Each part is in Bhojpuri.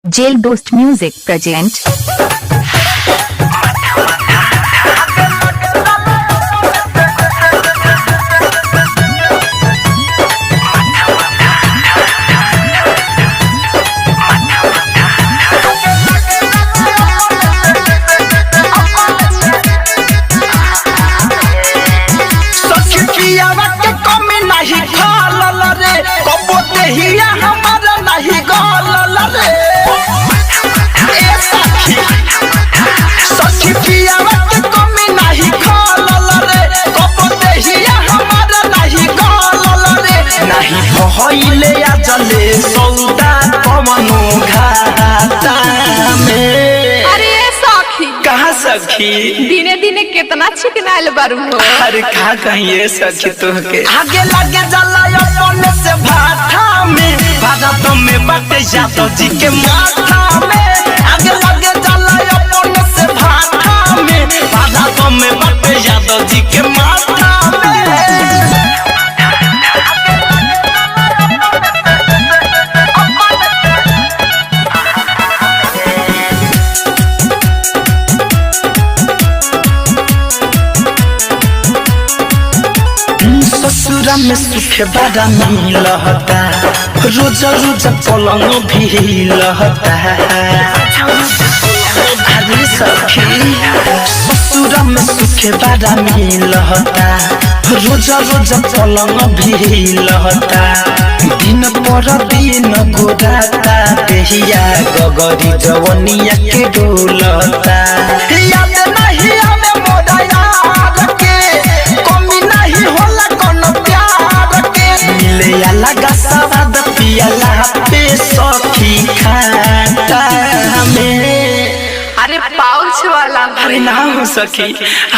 जेल दोस्त म्यूजिक प्रेजेंट। होइले या जले सौदा कवनो घाटा में। अरे सखी कहाँ सखी दिने दिने कितना चिकनाइल बारू हो। अरे का कहिए सखी तोहके आगे लगे जला अपने से भाटा में भारत में बाटे जातो जी के माथा में। आगे लगे जला अपने से भाटा में भारत में बाटे जातो जी के माथा में। ससुरा में सुख बड़ा मिलता रोज रोज पलंग भी लहता। अरे सखी ससुरा में सुख बड़ा मिलता रोज रोज पलंग भी लहता। दिन पर दिन गोराता देहिया गगरी जवनिया के डोलता। याद नहीं आवे मोरा यार के कमी नहीं होला कोनो प्यार के। मिले लगा स्वाद पियला पे सखी खाता में। अरे पाउच वाला अरे ना हो सखी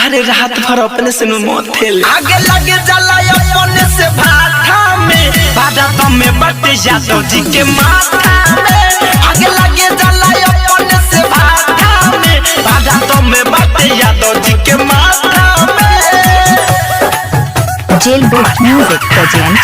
अरे रात भर अपने से मोथेल आगे लगे जला अपने से भाटा में भारत में बटे जातो जी के माथा में। आगे लगे जला अपने से भाटा में भारत में बटे जातो जी के माथा में। जेल दोस्त म्यूजिक प्रेजेंट।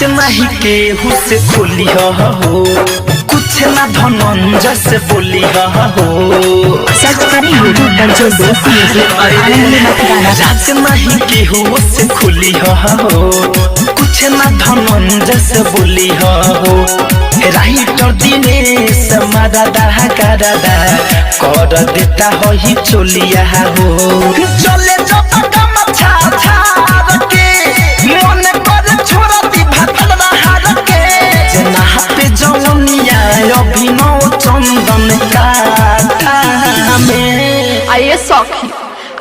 नहीं के हुसे खोली हो कुछ ना धनंजय से बोली हो। सर्च करें यूट्यूब पर जेल दोस्त म्यूजिक और आनंद मत गाना। रात नहीं के हुसे खोली हो कुछ ना धनंजय से बोली हो। राइटर दिनेश मारा दाहा करादा कर देता हो ही चोलिया हो। चले जो कम छा छा के मन कर छोड़ा दी भातल रहा के। जना पे जवनिया अभिनव चंदन काटा में। आये सखी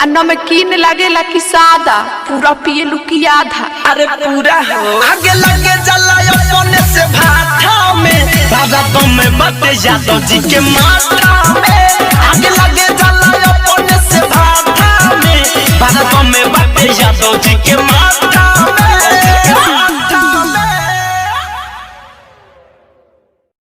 अन्ना में कीन लगेला कि सादा पूरा पिए लुकी आधा। अरे पूरा हो आगे लगे जला अपने से भाटा में भारत में बटे जातो जी के माथा में। आगे लगे जला अपने से भाटा में भारत में बटे जातो जी के माथा